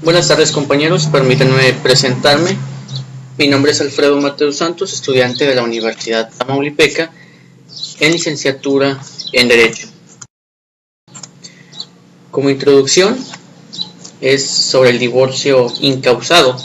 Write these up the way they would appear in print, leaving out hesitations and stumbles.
Buenas tardes compañeros, permítanme presentarme. Mi nombre es Alfredo Mateo Santos, estudiante de la Universidad Tamaulipeca en licenciatura en Derecho. Como introducción es sobre el divorcio incausado.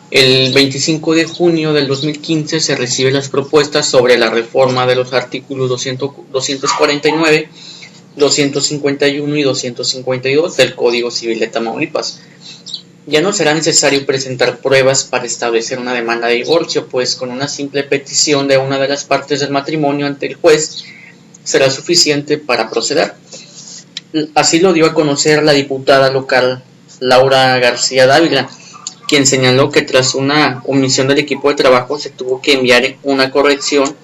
El 25 de junio del 2015 se reciben las propuestas sobre la reforma de los artículos 249, 251 y 252 del Código Civil de Tamaulipas. Ya no será necesario presentar pruebas para establecer una demanda de divorcio, pues con una simple petición de una de las partes del matrimonio ante el juez será suficiente para proceder. Así lo dio a conocer la diputada local Laura García Dávila, quien señaló que tras una omisión del equipo de trabajo se tuvo que enviar una corrección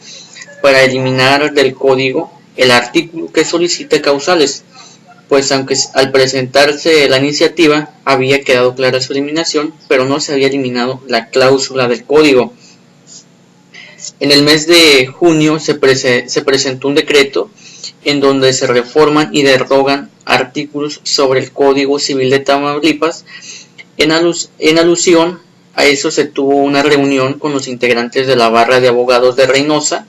para eliminar del código el artículo que solicita causales, pues aunque al presentarse la iniciativa había quedado clara su eliminación, pero no se había eliminado la cláusula del código. En el mes de junio se presentó un decreto en donde se reforman y derogan artículos sobre el Código Civil de Tamaulipas. En alusión a eso se tuvo una reunión con los integrantes de la barra de abogados de Reynosa,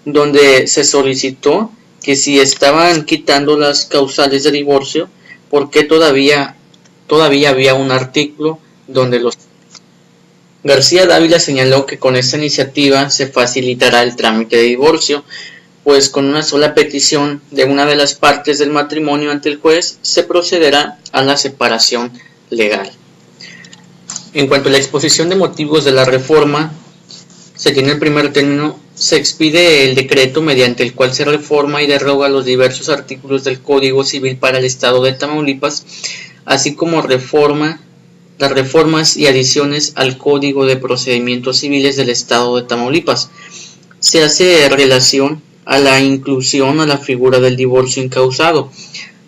donde se solicitó que si estaban quitando las causales de divorcio, ¿por qué todavía había un artículo donde los... García Dávila señaló que con esta iniciativa se facilitará el trámite de divorcio, pues con una sola petición de una de las partes del matrimonio ante el juez se procederá a la separación legal. En cuanto a la exposición de motivos de la reforma, se tiene el primer término: se expide el decreto mediante el cual se reforma y deroga los diversos artículos del Código Civil para el Estado de Tamaulipas, así como las reformas y adiciones al Código de Procedimientos Civiles del Estado de Tamaulipas. Se hace relación a la inclusión a la figura del divorcio incausado.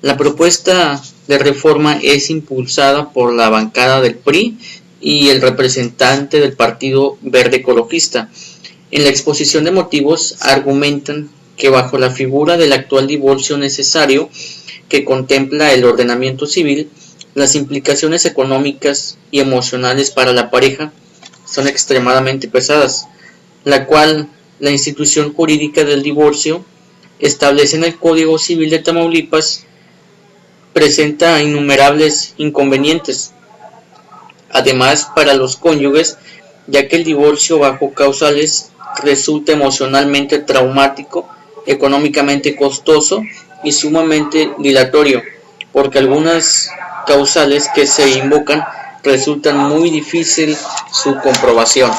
La propuesta de reforma es impulsada por la bancada del PRI y el representante del Partido Verde Ecologista. En la exposición de motivos argumentan que bajo la figura del actual divorcio necesario que contempla el ordenamiento civil, las implicaciones económicas y emocionales para la pareja son extremadamente pesadas, la cual la institución jurídica del divorcio establece en el Código Civil de Tamaulipas presenta innumerables inconvenientes. Además, para los cónyuges, ya que el divorcio bajo causales resulta emocionalmente traumático, económicamente costoso y sumamente dilatorio, porque algunas causales que se invocan resultan muy difícil su comprobación.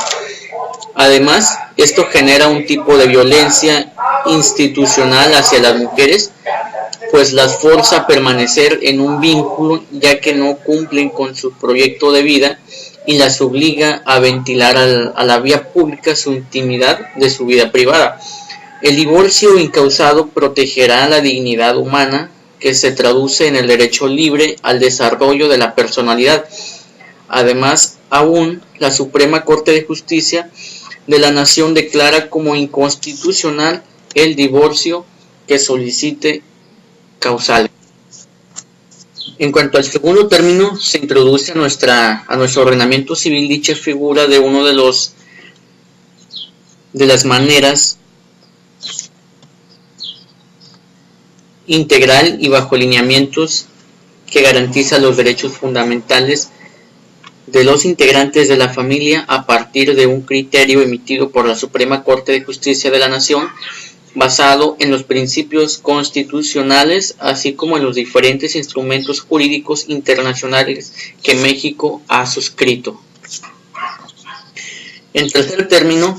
Además, esto genera un tipo de violencia institucional hacia las mujeres, pues las forza a permanecer en un vínculo ya que no cumplen con su proyecto de vida y las obliga a ventilar a la vía pública su intimidad de su vida privada. El divorcio incausado protegerá la dignidad humana, que se traduce en el derecho libre al desarrollo de la personalidad. Además, aún la Suprema Corte de Justicia de la Nación declara como inconstitucional el divorcio que solicite causales. En cuanto al segundo término, se introduce a nuestro ordenamiento civil dicha figura de uno de las maneras integral y bajo lineamientos que garantiza los derechos fundamentales de los integrantes de la familia a partir de un criterio emitido por la Suprema Corte de Justicia de la Nación, basado en los principios constitucionales, así como en los diferentes instrumentos jurídicos internacionales que México ha suscrito. En tercer término,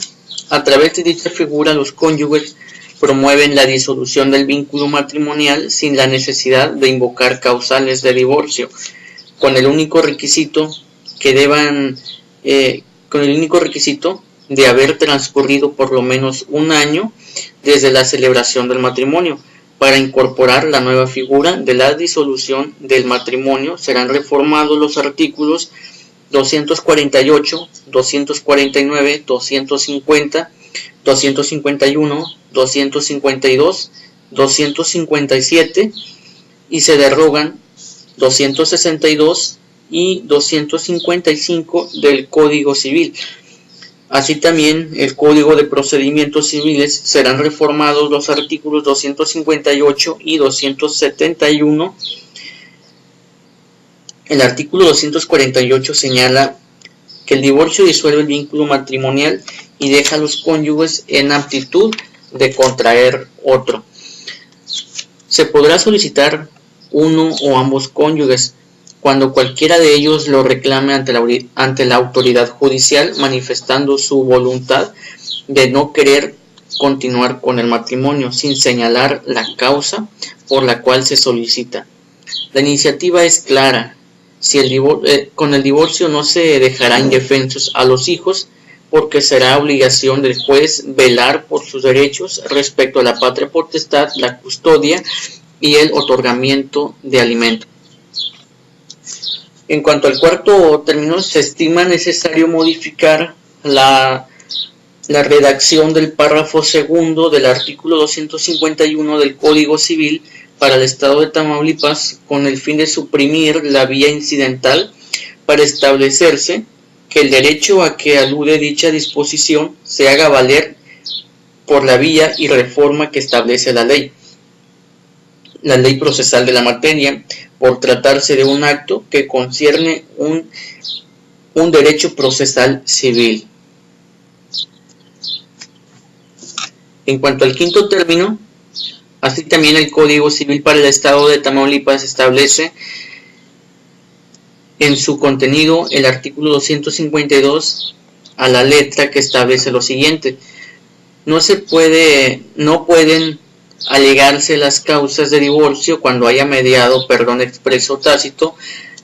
a través de dicha figura, los cónyuges promueven la disolución del vínculo matrimonial sin la necesidad de invocar causales de divorcio, con el único requisito de haber transcurrido por lo menos un año desde la celebración del matrimonio. Para incorporar la nueva figura de la disolución del matrimonio serán reformados los artículos 248, 249, 250, 251, 252, 257 y se derogan 262, y 255 del Código Civil. Así también el Código de Procedimientos Civiles serán reformados los artículos 258 y 271. El artículo 248 señala que el divorcio disuelve el vínculo matrimonial y deja a los cónyuges en aptitud de contraer otro. Se podrá solicitar uno o ambos cónyuges cuando cualquiera de ellos lo reclame ante la autoridad judicial, manifestando su voluntad de no querer continuar con el matrimonio sin señalar la causa por la cual se solicita. La iniciativa es clara. Con el divorcio no se dejará indefensos a los hijos, porque será obligación del juez velar por sus derechos respecto a la patria potestad, la custodia y el otorgamiento de alimentos. En cuanto al cuarto término, se estima necesario modificar la redacción del párrafo segundo del artículo 251 del Código Civil para el Estado de Tamaulipas, con el fin de suprimir la vía incidental para establecerse que el derecho a que alude dicha disposición se haga valer por la vía y reforma que establece la ley procesal de la materia, por tratarse de un acto que concierne un derecho procesal civil. En cuanto al quinto término, así también el Código Civil para el Estado de Tamaulipas establece en su contenido el artículo 252 a la letra, que establece lo siguiente: no pueden alegarse las causas de divorcio cuando haya mediado perdón expreso o tácito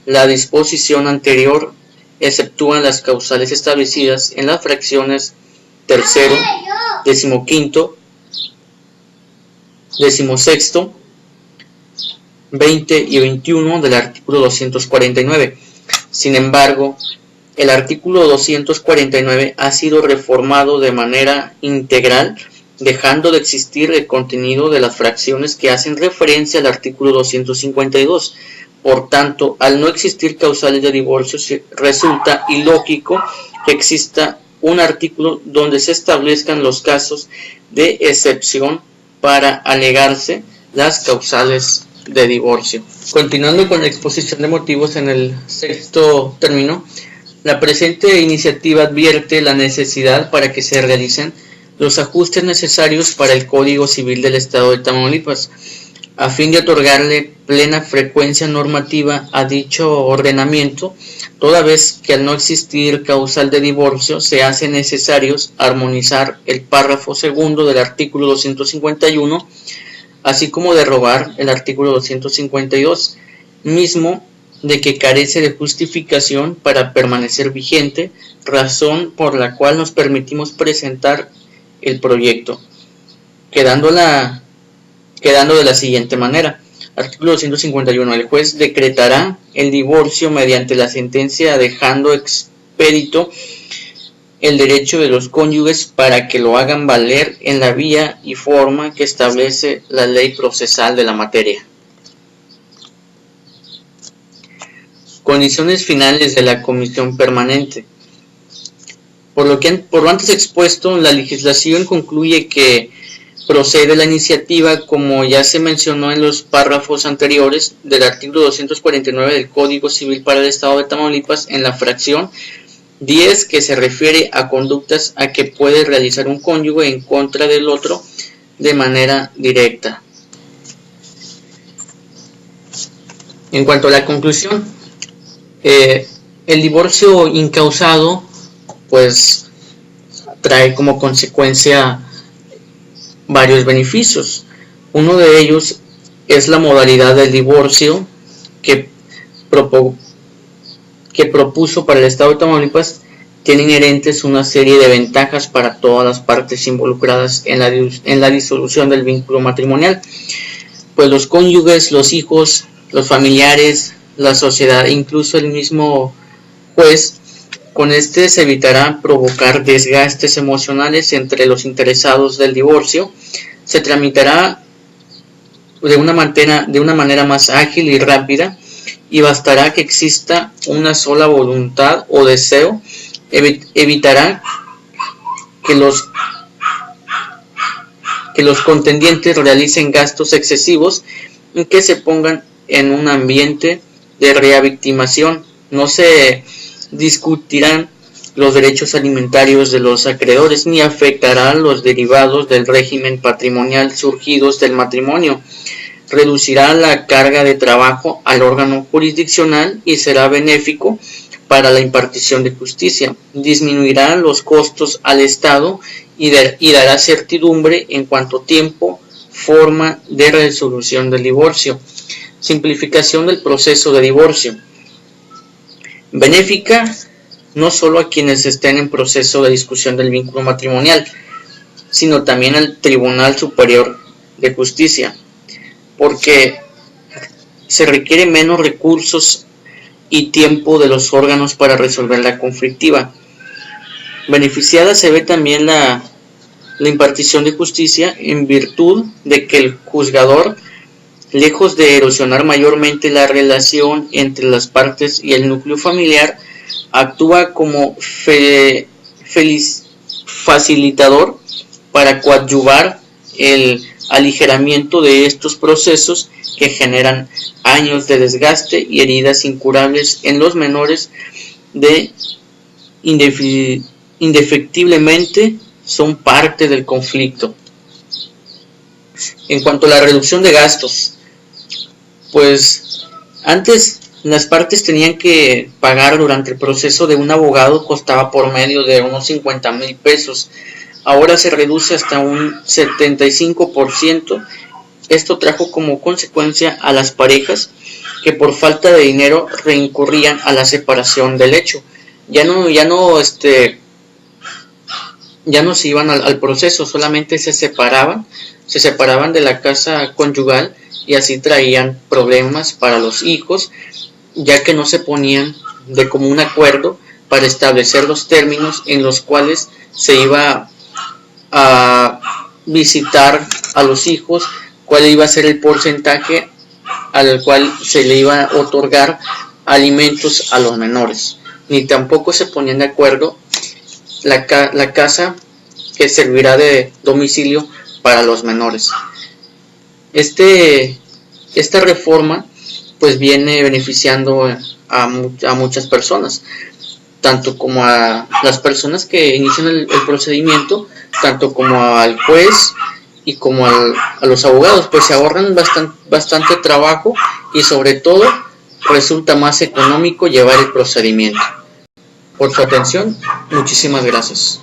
la disposición anterior, exceptúan las causales establecidas en las fracciones tercero, 15º, 16º, 20 y 21 del artículo 249. Sin embargo, el artículo 249 ha sido reformado de manera integral, dejando de existir el contenido de las fracciones que hacen referencia al artículo 252. Por tanto, al no existir causales de divorcio, resulta ilógico que exista un artículo donde se establezcan los casos de excepción para alegarse las causales de divorcio. Continuando con la exposición de motivos en el sexto término, la presente iniciativa advierte la necesidad para que se realicen los ajustes necesarios para el Código Civil del Estado de Tamaulipas, a fin de otorgarle plena frecuencia normativa a dicho ordenamiento, toda vez que al no existir causal de divorcio se hace necesario armonizar el párrafo segundo del artículo 251, así como derogar el artículo 252, mismo de que carece de justificación para permanecer vigente, razón por la cual nos permitimos presentar el proyecto, quedando de la siguiente manera. Artículo 251. El juez decretará el divorcio mediante la sentencia, dejando expedito el derecho de los cónyuges para que lo hagan valer en la vía y forma que establece la ley procesal de la materia. Condiciones finales de la comisión permanente. Por lo antes expuesto, la legislación concluye que procede la iniciativa, como ya se mencionó en los párrafos anteriores del artículo 249 del Código Civil para el Estado de Tamaulipas, en la fracción 10, que se refiere a conductas a que puede realizar un cónyuge en contra del otro de manera directa. En cuanto a la conclusión, el divorcio incausado pues trae como consecuencia varios beneficios. Uno de ellos es la modalidad del divorcio que propuso para el Estado de Tamaulipas. Tiene inherentes una serie de ventajas para todas las partes involucradas en la disolución del vínculo matrimonial, pues los cónyuges, los hijos, los familiares, la sociedad e incluso el mismo juez. Con este se evitará provocar desgastes emocionales entre los interesados del divorcio. Se tramitará de una manera más ágil y rápida, y bastará que exista una sola voluntad o deseo, evitará que los contendientes realicen gastos excesivos y que se pongan en un ambiente de revictimización. No se discutirán los derechos alimentarios de los acreedores ni afectarán los derivados del régimen patrimonial surgidos del matrimonio. Reducirá la carga de trabajo al órgano jurisdiccional y será benéfico para la impartición de justicia. Disminuirá los costos al Estado y dará certidumbre en cuanto a tiempo, forma de resolución del divorcio. Simplificación del proceso de divorcio. Benéfica no solo a quienes estén en proceso de discusión del vínculo matrimonial, sino también al Tribunal Superior de Justicia, porque se requiere menos recursos y tiempo de los órganos para resolver la conflictiva. Beneficiada se ve también la impartición de justicia en virtud de que el juzgador, lejos de erosionar mayormente la relación entre las partes y el núcleo familiar, actúa como facilitador para coadyuvar el aligeramiento de estos procesos que generan años de desgaste y heridas incurables en los menores indefectiblemente son parte del conflicto. En cuanto a la reducción de gastos, pues antes las partes tenían que pagar durante el proceso de un abogado, costaba por medio de unos 50,000 pesos. Ahora se reduce hasta un 75%. Esto trajo como consecuencia a las parejas que por falta de dinero reincurrían a la separación del hecho. Ya no se iban al proceso, solamente se separaban de la casa conyugal y así traían problemas para los hijos, ya que no se ponían de común acuerdo para establecer los términos en los cuales se iba a visitar a los hijos, cuál iba a ser el porcentaje al cual se le iba a otorgar alimentos a los menores, ni tampoco se ponían de acuerdo la casa que servirá de domicilio para los menores. Esta reforma pues viene beneficiando a muchas personas, tanto como a las personas que inician el procedimiento, tanto como al juez y como a los abogados, pues se ahorran bastante trabajo y sobre todo resulta más económico llevar el procedimiento. Por su atención, muchísimas gracias.